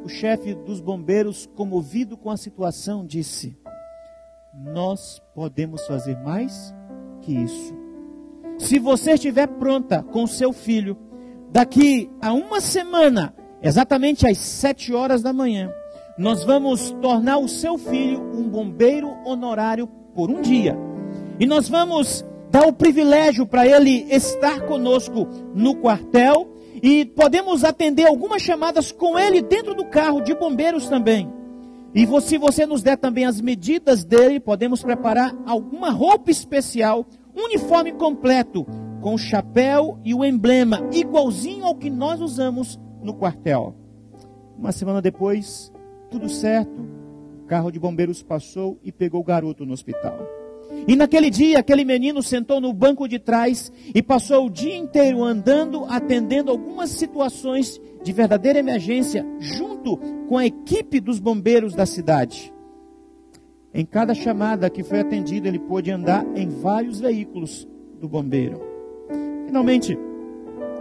O chefe dos bombeiros, comovido com a situação, disse: nós podemos fazer mais que isso. Se você estiver pronta com o seu filho, daqui a uma semana, exatamente às 7 horas da manhã, nós vamos tornar o seu filho um bombeiro honorário por um dia. E nós vamos dar o privilégio para ele estar conosco no quartel. E podemos atender algumas chamadas com ele dentro do carro de bombeiros também. E se você nos der também as medidas dele, podemos preparar alguma roupa especial, um uniforme completo, com o chapéu e o emblema, igualzinho ao que nós usamos no quartel. Uma semana depois, tudo certo, o carro de bombeiros passou e pegou o garoto no hospital. E naquele dia, aquele menino sentou no banco de trás e passou o dia inteiro andando, atendendo algumas situações de verdadeira emergência, junto com a equipe dos bombeiros da cidade. Em cada chamada que foi atendida, ele pôde andar em vários veículos do bombeiro. Finalmente,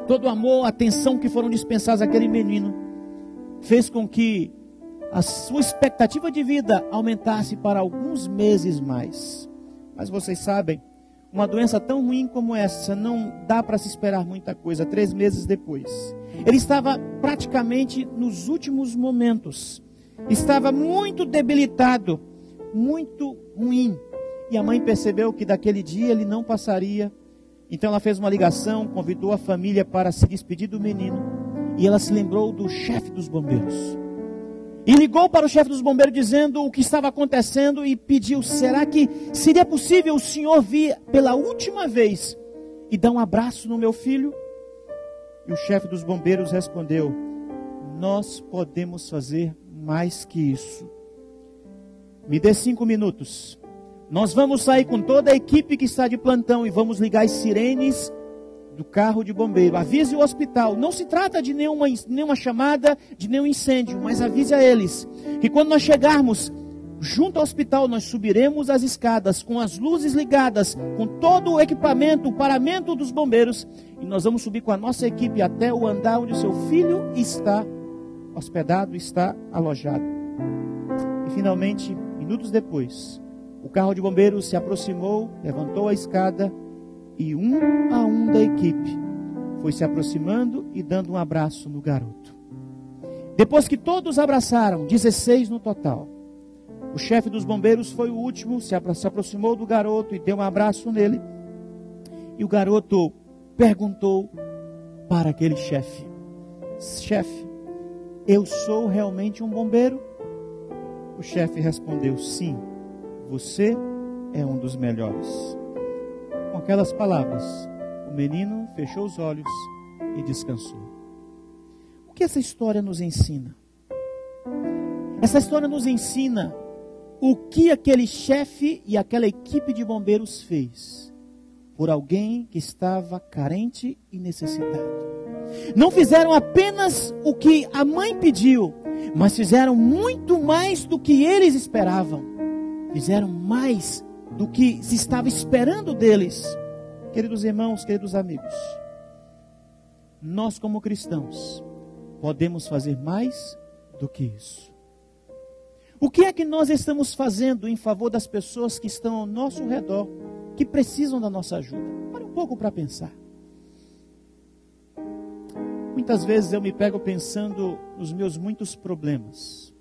todo o amor, a atenção que foram dispensados àquele menino, fez com que a sua expectativa de vida aumentasse para alguns meses mais. Mas vocês sabem, uma doença tão ruim como essa, não dá para se esperar muita coisa. 3 meses depois, ele estava praticamente nos últimos momentos. Estava muito debilitado, muito ruim. E a mãe percebeu que daquele dia ele não passaria. Então ela fez uma ligação, convidou a família para se despedir do menino. E ela se lembrou do chefe dos bombeiros. E ligou para o chefe dos bombeiros dizendo o que estava acontecendo e pediu: será que seria possível o senhor vir pela última vez e dar um abraço no meu filho? E o chefe dos bombeiros respondeu: nós podemos fazer mais que isso. Me dê 5 minutos. Nós vamos sair com toda a equipe que está de plantão e vamos ligar as sirenes do carro de bombeiro. Avise o hospital. Não se trata de nenhuma chamada, de nenhum incêndio, mas avise a eles que quando nós chegarmos junto ao hospital, nós subiremos as escadas com as luzes ligadas, com todo o equipamento, o paramento dos bombeiros, e nós vamos subir com a nossa equipe até o andar onde o seu filho está hospedado, está alojado. E finalmente, minutos depois, o carro de bombeiros se aproximou, levantou a escada, e um a um da equipe foi se aproximando e dando um abraço no garoto. Depois que todos abraçaram, 16 no total, o chefe dos bombeiros foi o último, se aproximou do garoto e deu um abraço nele. E o garoto perguntou para aquele chefe: chefe, eu sou realmente um bombeiro? O chefe respondeu: sim, você é um dos melhores. Com aquelas palavras, o menino fechou os olhos e descansou. O que essa história nos ensina? Essa história nos ensina o que aquele chefe e aquela equipe de bombeiros fez por alguém que estava carente e necessitado. Não fizeram apenas o que a mãe pediu, mas fizeram muito mais do que eles esperavam. Fizeram mais do que se estava esperando deles. Queridos irmãos, queridos amigos, nós como cristãos podemos fazer mais do que isso. O que é que nós estamos fazendo em favor das pessoas que estão ao nosso redor, que precisam da nossa ajuda? Para um pouco para pensar. Muitas vezes eu me pego pensando nos meus muitos problemas.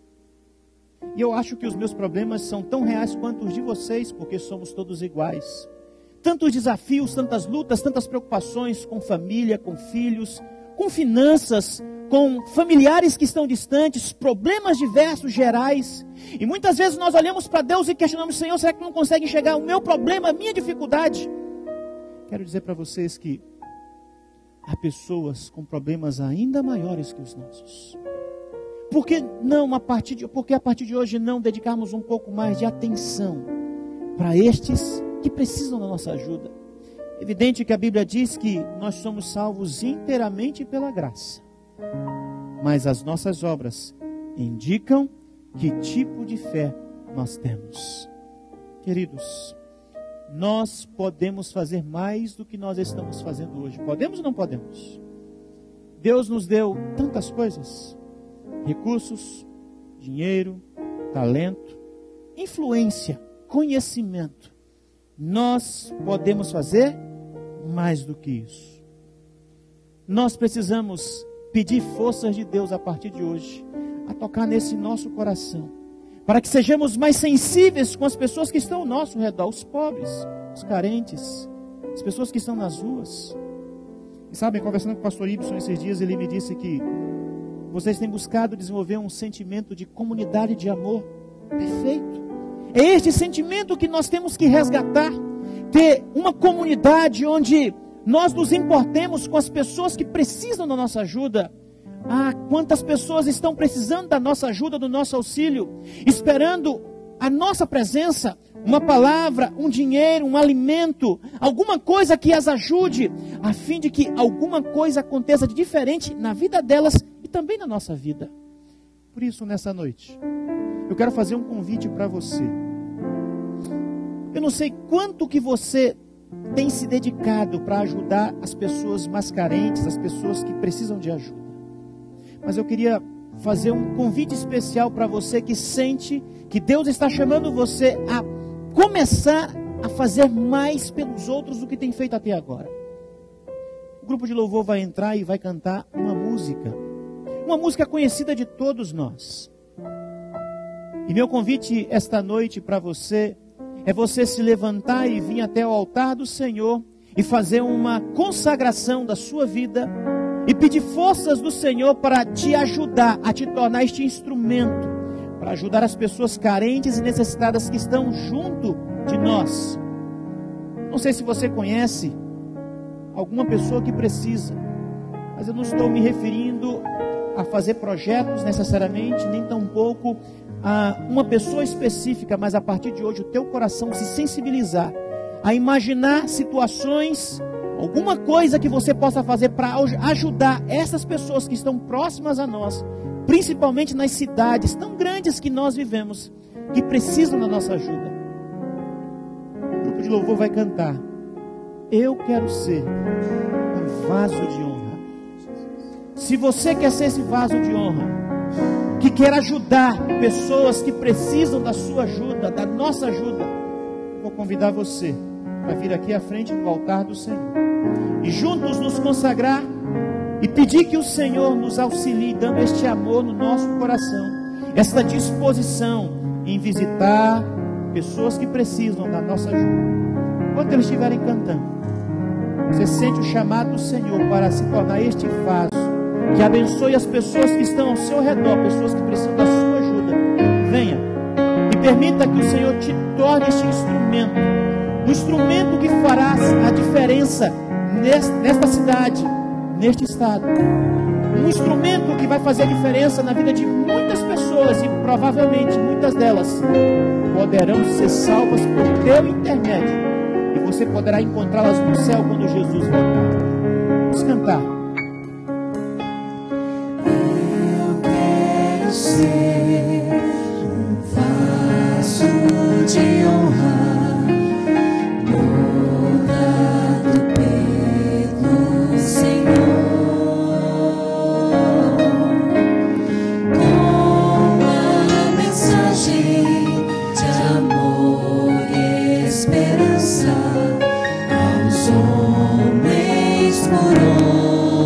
E eu acho que os meus problemas são tão reais quanto os de vocês, porque somos todos iguais. Tantos desafios, tantas lutas, tantas preocupações com família, com filhos, com finanças, com familiares que estão distantes, problemas diversos, gerais. E muitas vezes nós olhamos para Deus e questionamos: Senhor, será que não consegue enxergar o meu problema, a minha dificuldade? Quero dizer para vocês que há pessoas com problemas ainda maiores que os nossos. Por que não, porque a partir de hoje não dedicarmos um pouco mais de atenção para estes que precisam da nossa ajuda? Evidente que a Bíblia diz que nós somos salvos inteiramente pela graça, mas as nossas obras indicam que tipo de fé nós temos. Queridos, nós podemos fazer mais do que nós estamos fazendo hoje. Podemos ou não podemos? Deus nos deu tantas coisas: recursos, dinheiro, talento, influência, conhecimento. Nós podemos fazer mais do que isso. Nós precisamos pedir forças de Deus a partir de hoje a tocar nesse nosso coração, para que sejamos mais sensíveis com as pessoas que estão ao nosso redor, os pobres, os carentes, as pessoas que estão nas ruas. E sabem, conversando com o pastor Ibson esses dias, ele me disse que vocês têm buscado desenvolver um sentimento de comunidade, de amor. Perfeito. É este sentimento que nós temos que resgatar. Ter uma comunidade onde nós nos importemos com as pessoas que precisam da nossa ajuda. Ah, quantas pessoas estão precisando da nossa ajuda, do nosso auxílio, esperando a nossa presença, uma palavra, um dinheiro, um alimento, alguma coisa que as ajude, a fim de que alguma coisa aconteça de diferente na vida delas e também na nossa vida. Por isso, nessa noite, eu quero fazer um convite para você. Eu não sei quanto que você tem se dedicado para ajudar as pessoas mais carentes, as pessoas que precisam de ajuda. Mas eu queria fazer um convite especial para você que sente que Deus está chamando você a começar a fazer mais pelos outros do que tem feito até agora. O grupo de louvor vai entrar e vai cantar uma música conhecida de todos nós. E meu convite esta noite para você é você se levantar e vir até o altar do Senhor e fazer uma consagração da sua vida e pedir forças do Senhor para te ajudar a te tornar este instrumento para ajudar as pessoas carentes e necessitadas que estão junto de nós. Não sei se você conhece alguma pessoa que precisa, mas eu não estou me referindo a fazer projetos necessariamente, nem tampouco a uma pessoa específica, mas a partir de hoje o teu coração se sensibilizar a imaginar situações, alguma coisa que você possa fazer para ajudar essas pessoas que estão próximas a nós, principalmente nas cidades tão grandes que nós vivemos, que precisam da nossa ajuda. O grupo de louvor vai cantar: eu quero ser um vaso de honra. Se você quer ser esse vaso de honra, que quer ajudar pessoas que precisam da sua ajuda, da nossa ajuda, vou convidar você para vir aqui à frente do altar do Senhor e juntos nos consagrar e pedir que o Senhor nos auxilie, dando este amor no nosso coração, esta disposição em visitar pessoas que precisam da nossa ajuda. Enquanto eles estiverem cantando, você sente o chamado do Senhor para se tornar este vaso que abençoe as pessoas que estão ao seu redor, pessoas que precisam da sua ajuda. Venha e permita que o Senhor te torne este instrumento, um instrumento que fará a diferença nesta cidade, neste estado, um instrumento que vai fazer a diferença na vida de muitas pessoas, e provavelmente muitas delas poderão ser salvas por teu intermédio, e você poderá encontrá-las no céu quando Jesus voltar. Vamos cantar. Ser um vaso de honra, moldado pelo Senhor, com a mensagem de amor e esperança aos homens por onde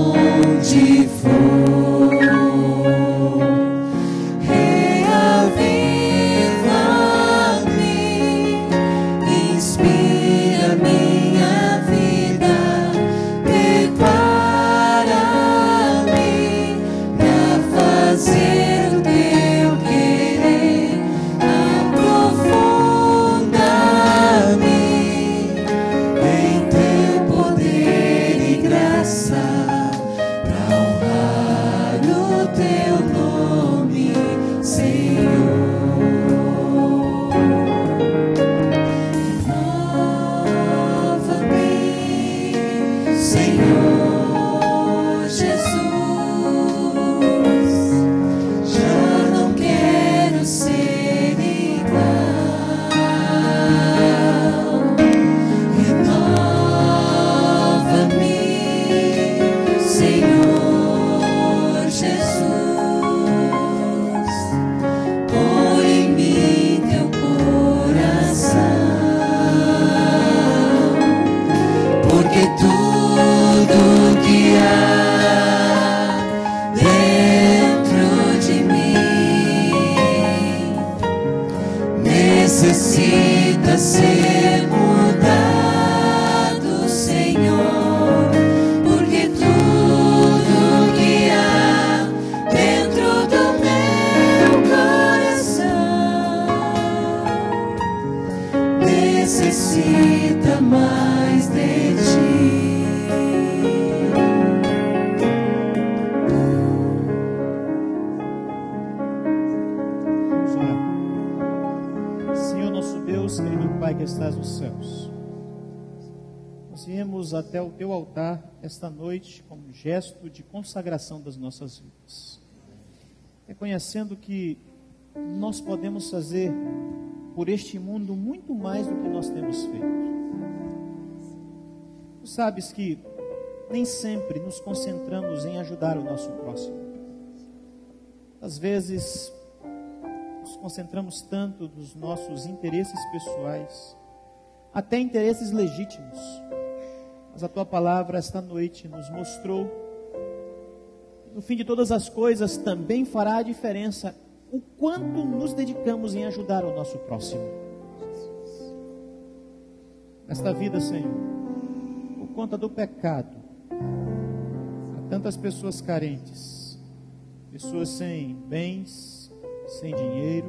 estás nos céus. Nós viemos até o teu altar esta noite como gesto de consagração das nossas vidas, reconhecendo que nós podemos fazer por este mundo muito mais do que nós temos feito. Tu sabes que nem sempre nos concentramos em ajudar o nosso próximo. Às vezes nos concentramos tanto nos nossos interesses pessoais, até interesses legítimos. Mas a tua palavra esta noite nos mostrou que no fim de todas as coisas também fará a diferença o quanto nos dedicamos em ajudar o nosso próximo. Nesta vida, Senhor, por conta do pecado, há tantas pessoas carentes, pessoas sem bens, sem dinheiro,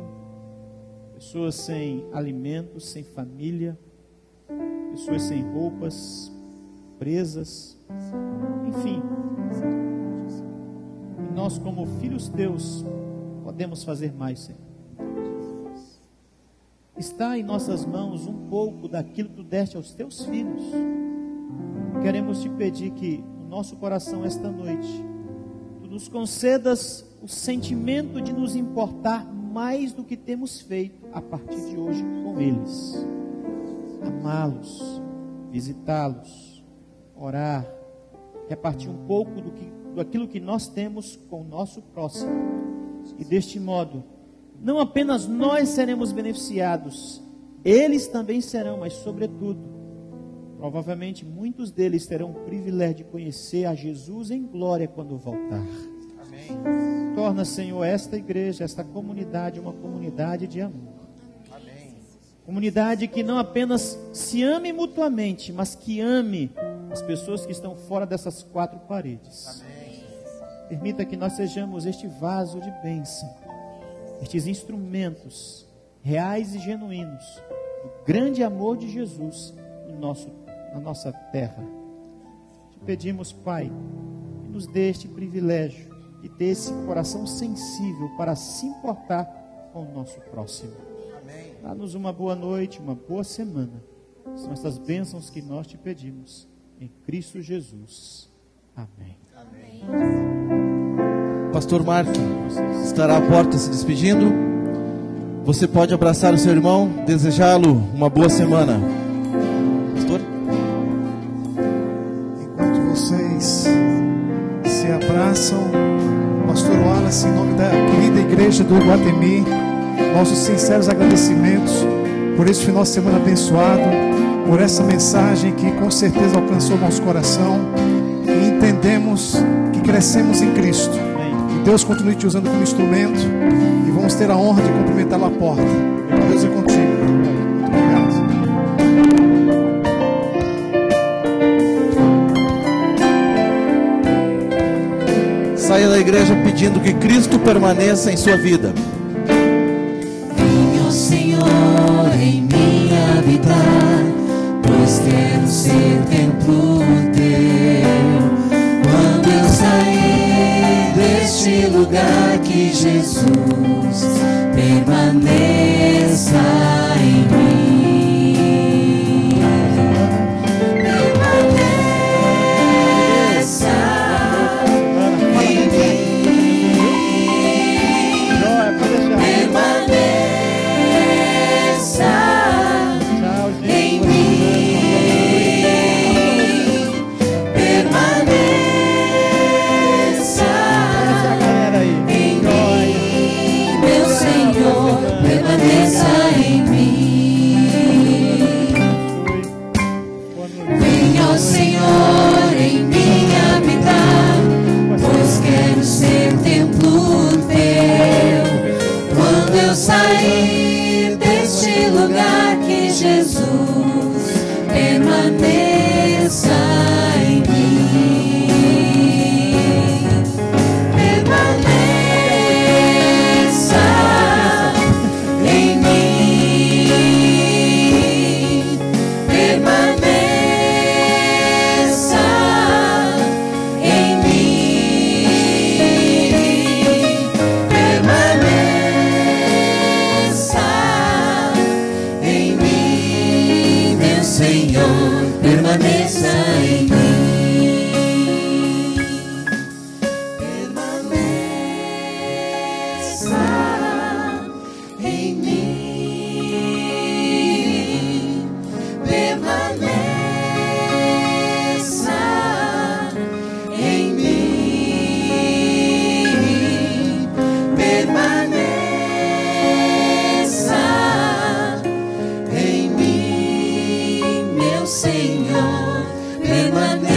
pessoas sem alimentos, sem família, pessoas sem roupas, presas, enfim. E nós, como filhos teus, podemos fazer mais, Senhor. Está em nossas mãos um pouco daquilo que tu deste aos teus filhos. Queremos te pedir que no nosso coração esta noite tu nos concedas o sentimento de nos importar mais do que temos feito a partir de hoje com eles. Amá-los, visitá-los, orar, repartir um pouco daquilo que nós temos com o nosso próximo. E deste modo, não apenas nós seremos beneficiados, eles também serão, mas sobretudo, provavelmente muitos deles terão o privilégio de conhecer a Jesus em glória quando voltar. Amém. Torna, Senhor, esta igreja, esta comunidade, uma comunidade de amor. Amém. Comunidade que não apenas se ame mutuamente, mas que ame as pessoas que estão fora dessas quatro paredes. Amém. Permita que nós sejamos este vaso de bênção, estes instrumentos reais e genuínos do grande amor de Jesus na nossa terra. Te pedimos, Pai, que nos dê este privilégio de ter esse coração sensível para se importar com o nosso próximo. Dá-nos uma boa noite, uma boa semana. São essas bênçãos que nós te pedimos em Cristo Jesus. Amém. Pastor Marco estará à porta se despedindo. Você pode abraçar o seu irmão, desejá-lo uma boa semana. Pastor? Enquanto vocês se abraçam, Pastor Wallace, em nome da querida igreja do Iguatemi, nossos sinceros agradecimentos por esse final de semana abençoado, por essa mensagem que com certeza alcançou nosso coração, e entendemos que crescemos em Cristo. Que Deus continue te usando como instrumento, e vamos ter a honra de cumprimentá-lo à porta. Deus é contigo. Muito obrigado. Saia da igreja pedindo que Cristo permaneça em sua vida. Venha, Senhor, em mim habitar, pois quero ser templo teu. Quando eu sair deste lugar, que Jesus permaneça em mim. Sair deste lugar, que Jesus permaneça em mim, permaneça em mim, permaneça em mim. Senhor, permaneça